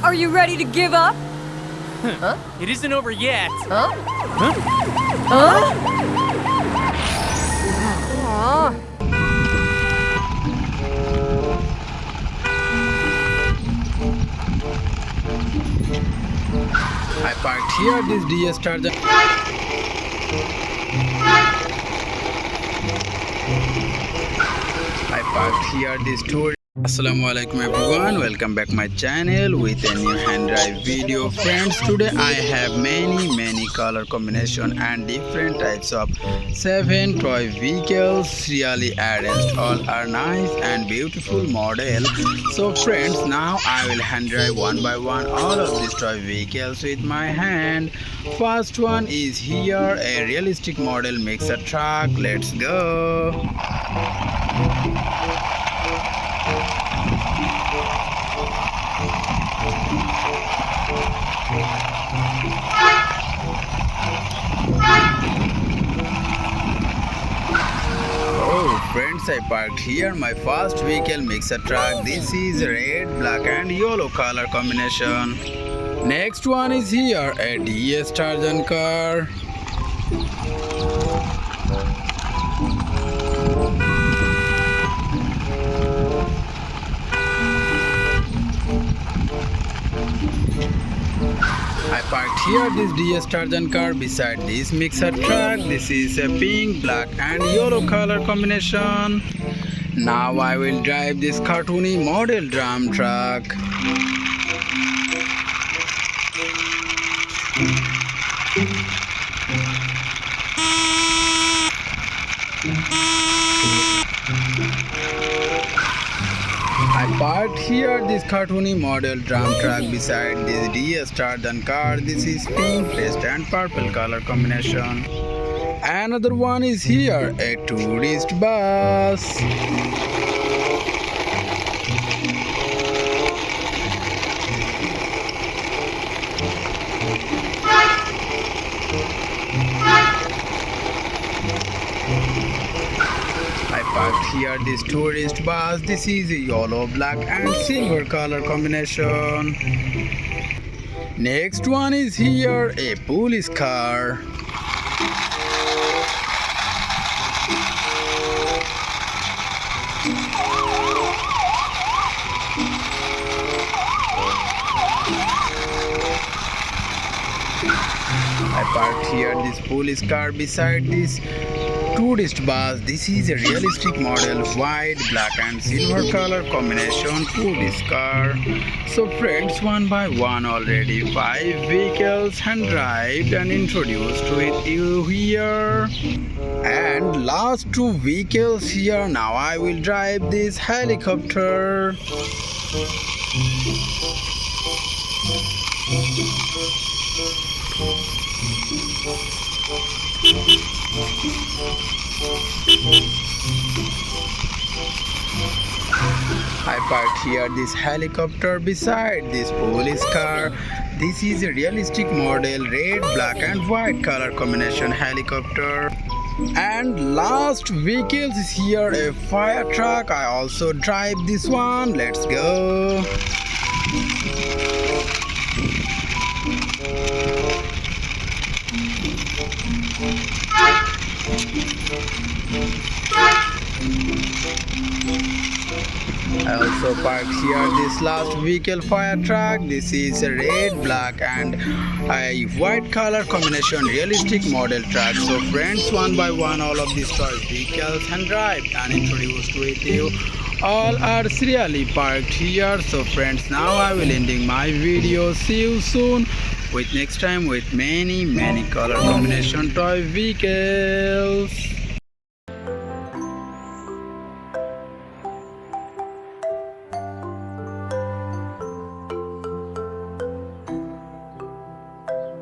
Are you ready to give up? Huh? It isn't over yet. Huh? Huh? Huh? Aw. I parked here this DS charger. I parked here this tour. Assalamualaikum everyone, welcome back my channel with a new hand drive video. Friends, today I have many color combination and different types of 7 toy vehicles really arranged. All are nice and beautiful model. So friends, now I will hand drive one by one all of these toy vehicles with my hand. First one is here, a realistic model mixer truck. Let's go. Oh friends, I parked here my first vehicle mixer truck. This is red, black and yellow color combination. Next one is here, a DS Tarjan car. I parked here this DS Tarjan car beside this mixer truck. This is a pink, black and yellow color combination. Now I will drive this cartoony model drum truck. I parked here this cartoony model drum truck beside this DS Tarjan car. This is pink, paste and purple color combination. Another one is here, a tourist bus. I parked here this tourist bus. This is a yellow, black and silver color combination. Next one is here, a police car. I parked here this police car beside this tourist bus. This is a realistic model, white, black and silver color combination police car. So friends, one by one already 5 vehicles hand drive and introduced with you here. And last 2 vehicles here. Now I will drive this helicopter. I parked here this helicopter beside this police car. This is a realistic model, red, black and white color combination helicopter. And last vehicles is here, a fire truck. I also drive this one. Let's go. I also parked here this last vehicle fire truck. This is a red, black and a white color combination realistic model truck. So friends, one by one all of these toy vehicles hand drive and introduced with you. All are serially parked here. So friends, now I will ending my video. See you soon with next time with many color combination toy vehicles.